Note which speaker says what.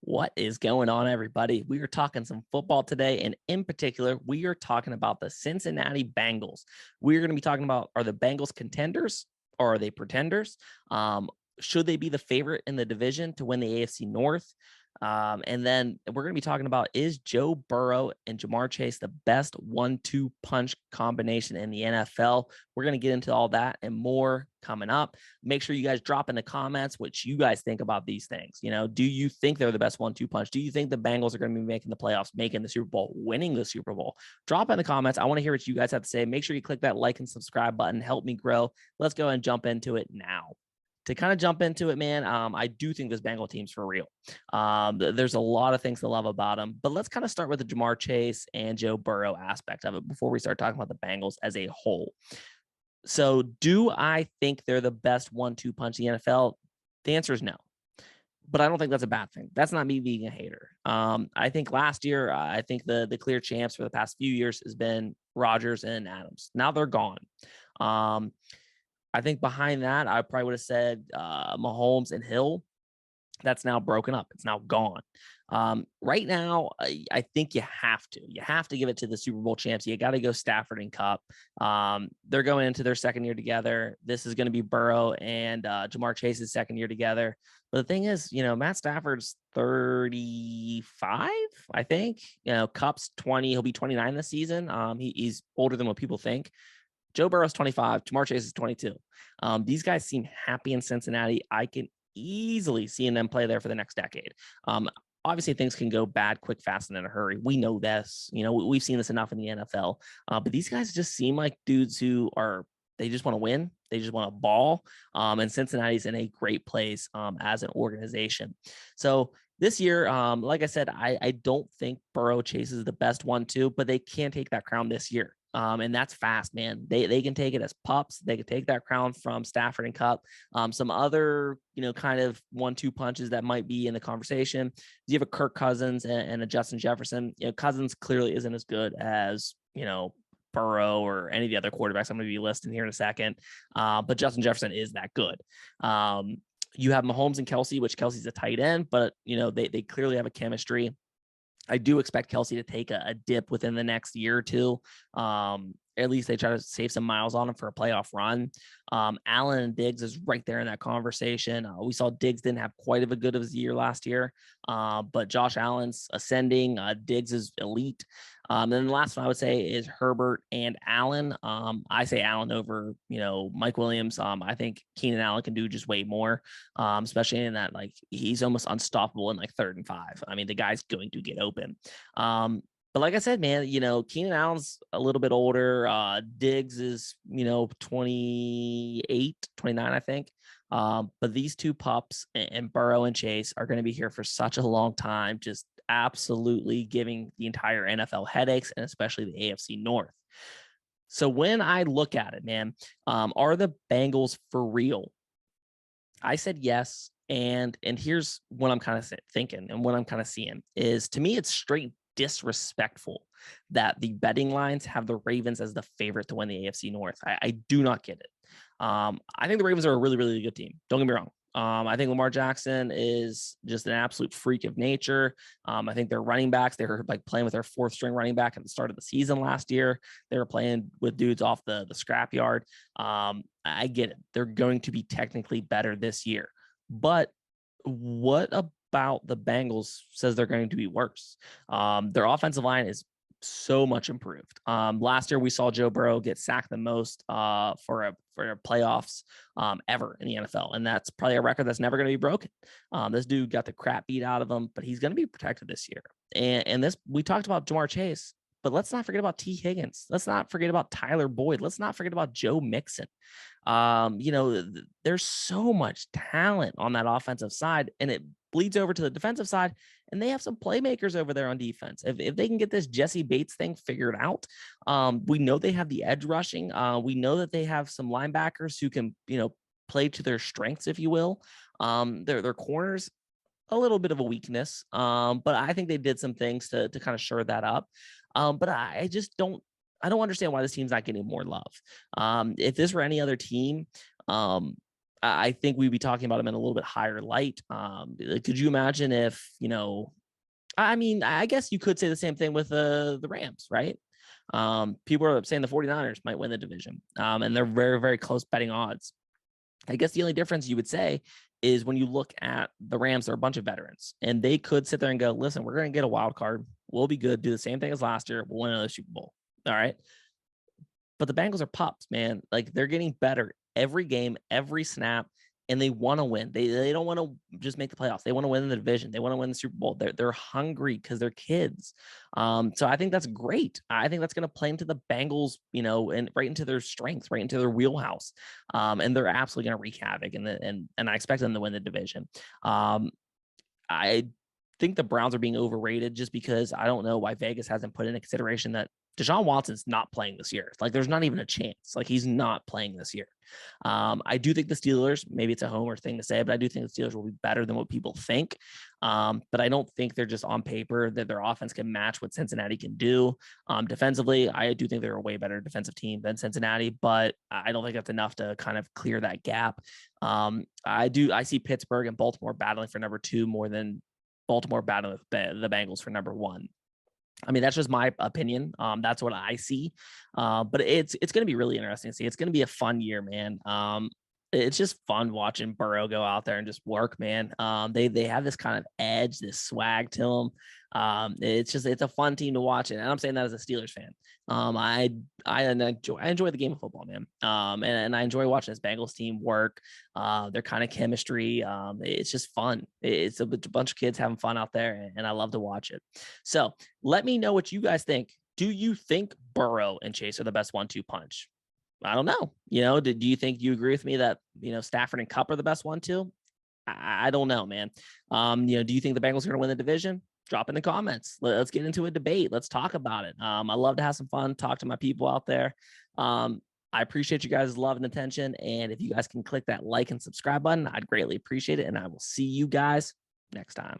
Speaker 1: What is going on, everybody? We are talking some football today, and in particular, we are talking about the Cincinnati Bengals. We're going to be talking about, are the Bengals contenders or are they pretenders? Should they be the favorite in the division to win the AFC North? And then we're going to be talking about, is Joe Burrow and Jamar Chase the best 1-2 punch combination in the NFL? We're going to get into all that and more coming up. Make sure you guys drop in the comments what you guys think about these things. Do you think they're the best 1-2 punch? Do you think the Bengals are going to be making the playoffs, making the Super Bowl, winning the Super Bowl? Drop in the comments. I want to hear what you guys have to say. Make sure you click that like and subscribe button. Help me grow. Let's go and jump into it now. To kind of jump into it, man, I do think this Bengal team's for real. There's a lot of things to love about them, but let's kind of start with the Jamar Chase and Joe Burrow aspect of it before we start talking about the Bengals as a whole. So do I think they're the best 1-2 punch in the NFL? The answer is no, but I don't think that's a bad thing. That's not me being a hater. I think last year, I think the clear champs for the past few years has been Rodgers and Adams. Now they're gone. I think behind that, I probably would have said Mahomes and Hill. That's now broken up. It's now gone. Right now, I think you have to give it to the Super Bowl champs. You got to go Stafford and Kupp. They're going into their second year together. This is going to be Burrow and Jamar Chase's second year together. But the thing is, Matt Stafford's 35, I think. Kupp's 20. He'll be 29 this season. He's older than what people think. Joe Burrow's 25. Jamar Chase is 22. These guys seem happy in Cincinnati. I can easily see them play there for the next decade. Obviously, things can go bad quick, fast, and in a hurry. We know this. We've seen this enough in the NFL. But these guys just seem like dudes who they just want to win. They just want to ball. And Cincinnati's in a great place as an organization. So this year, like I said, I don't think Burrow chases the best 1-2, but they can take that crown this year. And that's fast, man. They can take it as pups. They can take that crown from Stafford and Kupp. Some other, kind of 1-2 punches that might be in the conversation. You have a Kirk Cousins and a Justin Jefferson. Cousins clearly isn't as good as, Burrow or any of the other quarterbacks I'm going to be listing here in a second. But Justin Jefferson is that good. You have Mahomes and Kelsey, which Kelsey's a tight end, but, they clearly have a chemistry. I do expect Kelsey to take a dip within the next year or two. At least they try to save some miles on him for a playoff run. Allen and Diggs is right there in that conversation. We saw Diggs didn't have quite of a good of a year last year, but Josh Allen's ascending. Diggs is elite. And then the last one I would say is Herbert and Allen. I say Allen over, Mike Williams. I think Keenan Allen can do just way more, especially in that, he's almost unstoppable in 3rd and 5. I mean, the guy's going to get open. But like I said, man, Keenan Allen's a little bit older. Diggs is, 28, 29, I think. But these two pups and Burrow and Chase are going to be here for such a long time, just absolutely giving the entire NFL headaches, and especially the AFC North. So when I look at it, man, are the Bengals for real? I said yes. And here's what I'm kind of thinking and what I'm kind of seeing is, to me, it's straight disrespectful that the betting lines have the Ravens as the favorite to win the AFC North. I do not get it. I think the Ravens are a really, really good team. Don't get me wrong. I think Lamar Jackson is just an absolute freak of nature. I think their running backs, they were playing with their 4th string running back at the start of the season last year. They were playing with dudes off the scrapyard. I get it. They're going to be technically better this year. But what about the Bengals says they're going to be worse? Their offensive line is so much improved. Last year we saw Joe Burrow get sacked the most for playoffs ever in the NFL, and that's probably a record that's never going to be broken. This dude got the crap beat out of him, but he's going to be protected this year. And this, we talked about Jamar Chase, but let's not forget about T. Higgins. Let's not forget about Tyler Boyd. Let's not forget about Joe Mixon. There's so much talent on that offensive side, and it bleeds over to the defensive side, and they have some playmakers over there on defense. If they can get this Jesse Bates thing figured out, we know they have the edge rushing. We know that they have some linebackers who can, play to their strengths, if you will. Their corners, a little bit of a weakness, but I think they did some things to kind of shore that up. But I just don't understand why this team's not getting more love. If this were any other team, I think we'd be talking about him in a little bit higher light. Could you imagine if, I mean, I guess you could say the same thing with the Rams, right? People are saying the 49ers might win the division, and they're very, very close betting odds. I guess the only difference you would say is when you look at the Rams, they're a bunch of veterans, and they could sit there and go, listen, we're going to get a wild card. We'll be good, do the same thing as last year. We'll win another Super Bowl. All right. But the Bengals are pups, man. Like they're getting better every game, every snap, and they want to win. They don't want to just make the playoffs. They want to win the division. They want to win the Super Bowl. They're hungry because they're kids. So I think that's great. I think that's going to play into the Bengals, and right into their strengths, right into their wheelhouse. And they're absolutely going to wreak havoc. And I expect them to win the division. I think the Browns are being overrated just because I don't know why Vegas hasn't put into consideration that Deshaun Watson's not playing this year. Like there's not even a chance. Like he's not playing this year. I do think the Steelers, maybe it's a homer thing to say, but I do think the Steelers will be better than what people think. But I don't think they're just on paper that their offense can match what Cincinnati can do. Defensively, I do think they're a way better defensive team than Cincinnati, but I don't think that's enough to kind of clear that gap. I see Pittsburgh and Baltimore battling for number 2 more than Baltimore battling with the Bengals for number 1. I mean, that's just my opinion. That's what I see. But it's going to be really interesting to see. It's going to be a fun year, man. It's just fun watching Burrow go out there and just work, man. They have this kind of edge, this swag to them. It's a fun team to watch, and I'm saying that as a Steelers fan. I enjoy the game of football, man. And I enjoy watching this Bengals team work. Their kind of chemistry. It's just fun. It's a bunch of kids having fun out there, and I love to watch it. So let me know what you guys think. Do you think Burrow and Chase are the best 1-2 punch? I don't know. Do you think you agree with me that, Stafford and Kupp are the best 1-2? I don't know, man. Do you think the Bengals are going to win the division? Drop in the comments. Let's get into a debate. Let's talk about it. I love to have some fun, talk to my people out there. I appreciate you guys' love and attention. And if you guys can click that like and subscribe button, I'd greatly appreciate it. And I will see you guys next time.